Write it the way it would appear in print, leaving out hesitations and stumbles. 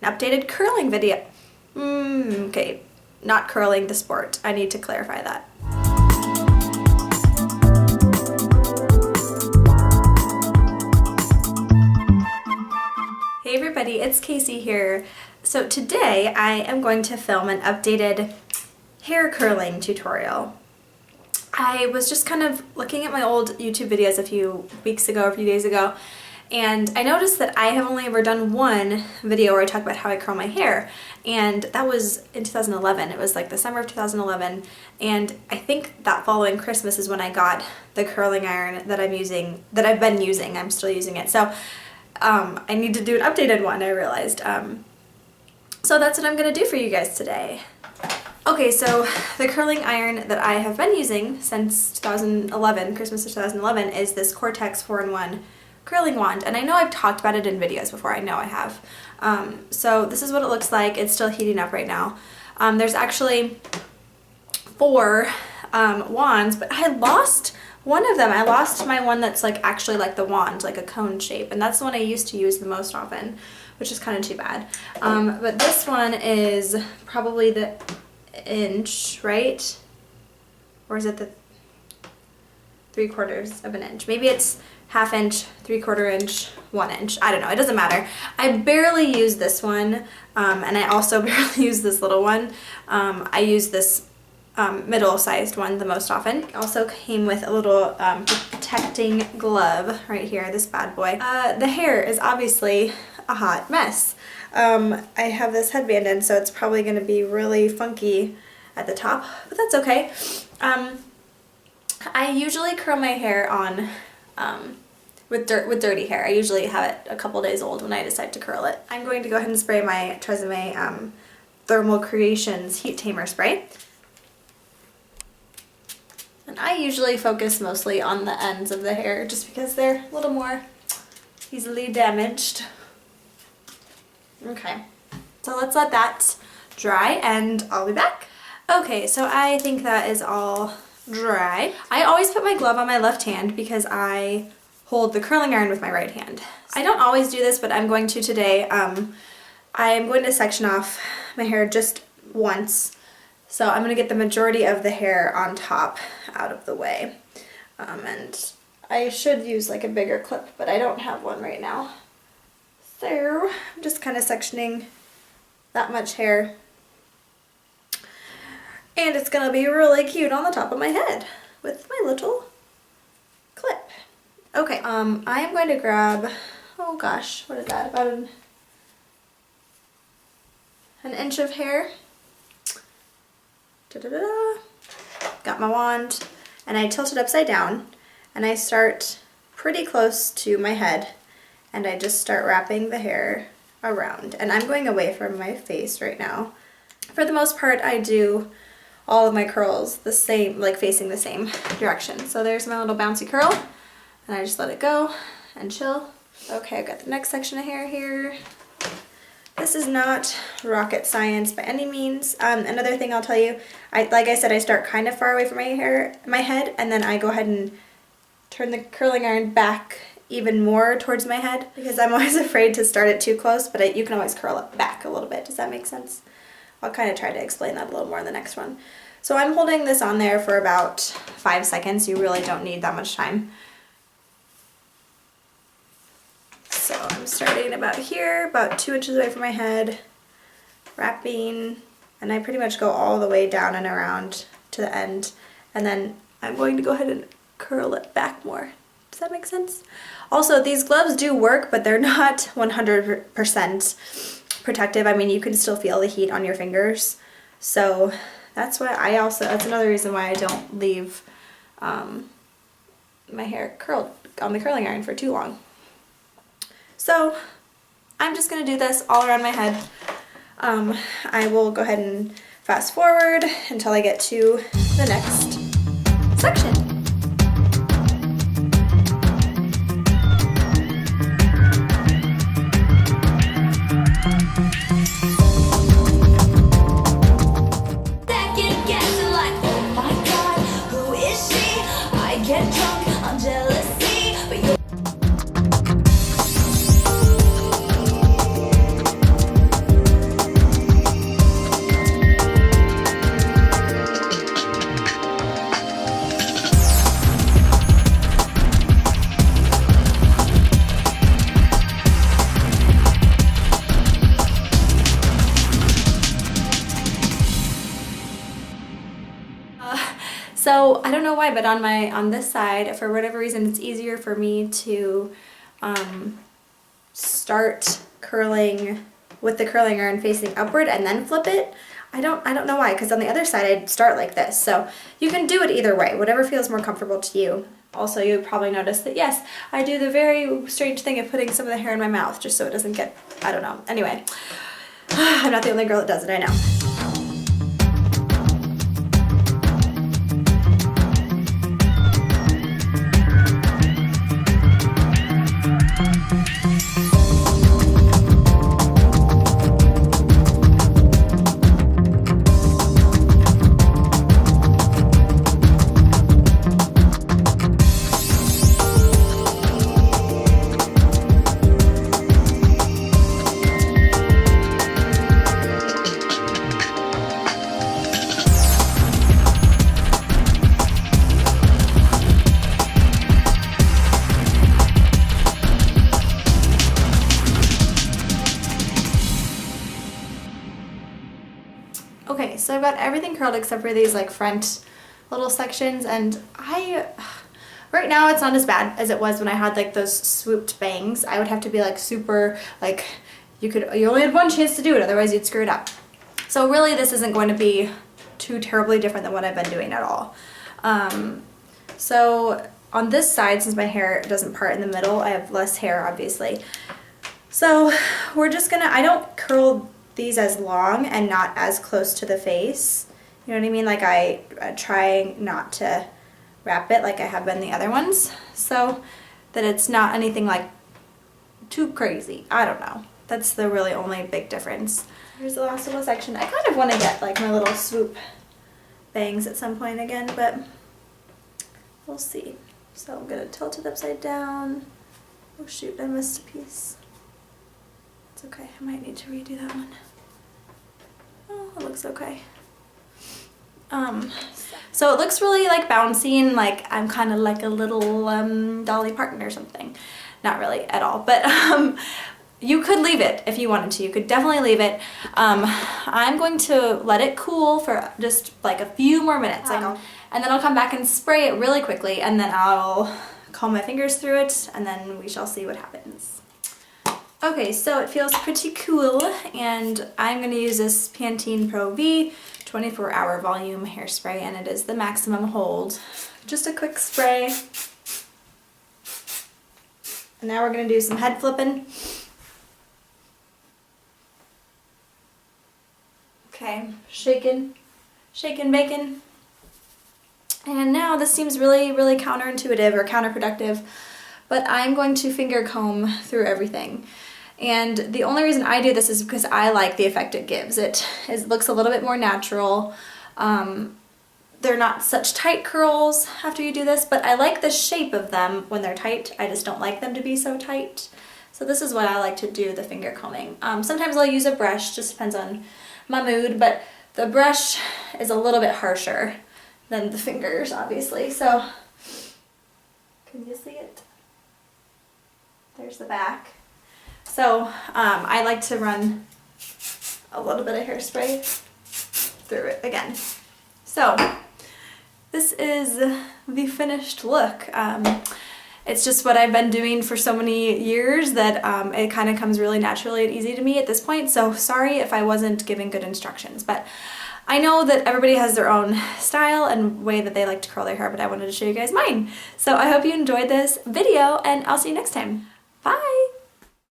an updated curling video. Okay, not curling the sport. I need to clarify that. Hey everybody, it's Casey here. So today I am going to film an updated hair curling tutorial. I was just kind of looking at my old YouTube videos a few weeks ago, a few days ago, and I noticed that I have only ever done one video where I talk about how I curl my hair, and that was in 2011. It was like the summer of 2011, and I think that following Christmas is when I got the curling iron that I've been using. I'm still using it. So I need to do an updated one, I realized. So that's what I'm going to do for you guys today. Okay, so the curling iron that I have been using since 2011, Christmas of 2011, is this Cortex 4-in-1 curling wand. And I know I've talked about it in videos before, I know I have. So this is what it looks like. It's still heating up right now. There's actually 4 wands, but I lost one of them. I lost my one that's like actually like the wand, like a cone shape, and that's the one I used to use the most often, which is kind of too bad. But this one is probably the inch, right? Or is it the 3/4 of an inch? Maybe it's 1/2 inch, 3/4 inch, 1 inch. I don't know. It doesn't matter. I barely use this one, and I also barely use this little one. I use this middle-sized one the most often. It also came with a little protecting glove right here, this bad boy. The hair is obviously a hot mess. I have this headband in, so it's probably going to be really funky at the top, but that's okay. I usually curl my hair on with dirty hair. I usually have it a couple days old when I decide to curl it. I'm going to go ahead and spray my Tresemme Thermal Creations Heat Tamer Spray. And I usually focus mostly on the ends of the hair just because they're a little more easily damaged. Okay, so let's let that dry and I'll be back. Okay, so I think that is all dry. I always put my glove on my left hand because I hold the curling iron with my right hand. I don't always do this, but I'm going to today. I am going to section off my hair just once. So I'm going to get the majority of the hair on top out of the way. And I should use like a bigger clip, but I don't have one right now. So I'm just kind of sectioning that much hair. And it's going to be really cute on the top of my head with my little clip. Okay, I am going to grab, oh gosh, what is that, about an inch of hair. Da-da-da-da. Got my wand, and I tilt it upside down, and I start pretty close to my head, and I just start wrapping the hair around. And I'm going away from my face right now. For the most part, I do all of my curls the same, like facing the same direction. So there's my little bouncy curl, and I just let it go and chill. Okay, I've got the next section of hair here. This is not rocket science by any means. Another thing I'll tell you, like I said, I start kind of far away from my head, and then I go ahead and turn the curling iron back even more towards my head because I'm always afraid to start it too close, but you can always curl it back a little bit. Does that make sense? I'll kind of try to explain that a little more in the next one. So I'm holding this on there for about 5 seconds. You really don't need that much time. So I'm starting about here, about 2 inches away from my head, wrapping, and I pretty much go all the way down and around to the end, and then I'm going to go ahead and curl it back more. Does that make sense? Also, these gloves do work, but they're not 100% protective. I mean, you can still feel the heat on your fingers, so that's why that's another reason why I don't leave my hair curled on the curling iron for too long. So I'm just going to do this all around my head. I will go ahead and fast forward until I get to the next section. So I don't know why, but on this side, for whatever reason, it's easier for me to start curling with the curling iron facing upward and then flip it. I don't know why, because on the other side I'd start like this. So you can do it either way, whatever feels more comfortable to you. Also, you probably noticed that yes, I do the very strange thing of putting some of the hair in my mouth just so it doesn't get, I don't know. Anyway, I'm not the only girl that does it, I know. Okay, so I've got everything curled except for these like front little sections, and right now it's not as bad as it was when I had like those swooped bangs. I would have to be like super, like you only had one chance to do it, otherwise you'd screw it up. So really this isn't going to be too terribly different than what I've been doing at all. So on this side, since my hair doesn't part in the middle, I have less hair obviously. So we're just gonna, I don't curl these as long and not as close to the face. You know what I mean? Like I try not to wrap it like I have been the other ones, so that it's not anything like too crazy. I don't know. That's the really only big difference. Here's the last little section. I kind of want to get like my little swoop bangs at some point again, but we'll see. So I'm gonna tilt it upside down. Oh shoot, I missed a piece. It's okay, I might need to redo that one. Oh, it looks okay. So it looks really like bouncy and like I'm kind of like a little Dolly Parton or something. Not really at all, but you could leave it if you wanted to. You could definitely leave it. I'm going to let it cool for just like a few more minutes. And then I'll come back and spray it really quickly, and then I'll comb my fingers through it, and then we shall see what happens. Okay, so it feels pretty cool, and I'm going to use this Pantene Pro V 24-hour volume hairspray, and it is the maximum hold. Just a quick spray. And now we're going to do some head flipping. Okay, shaking, bacon. And now this seems really, really counterintuitive or counterproductive, but I'm going to finger comb through everything. And the only reason I do this is because I like the effect it gives. It looks a little bit more natural. They're not such tight curls after you do this, but I like the shape of them when they're tight. I just don't like them to be so tight. So this is what I like to do, the finger combing. Sometimes I'll use a brush, just depends on my mood, but the brush is a little bit harsher than the fingers, obviously. So, can you see it? There's the back. So I like to run a little bit of hairspray through it again. So this is the finished look. It's just what I've been doing for so many years that it kind of comes really naturally and easy to me at this point. So sorry if I wasn't giving good instructions, but I know that everybody has their own style and way that they like to curl their hair, but I wanted to show you guys mine. So I hope you enjoyed this video, and I'll see you next time. Bye!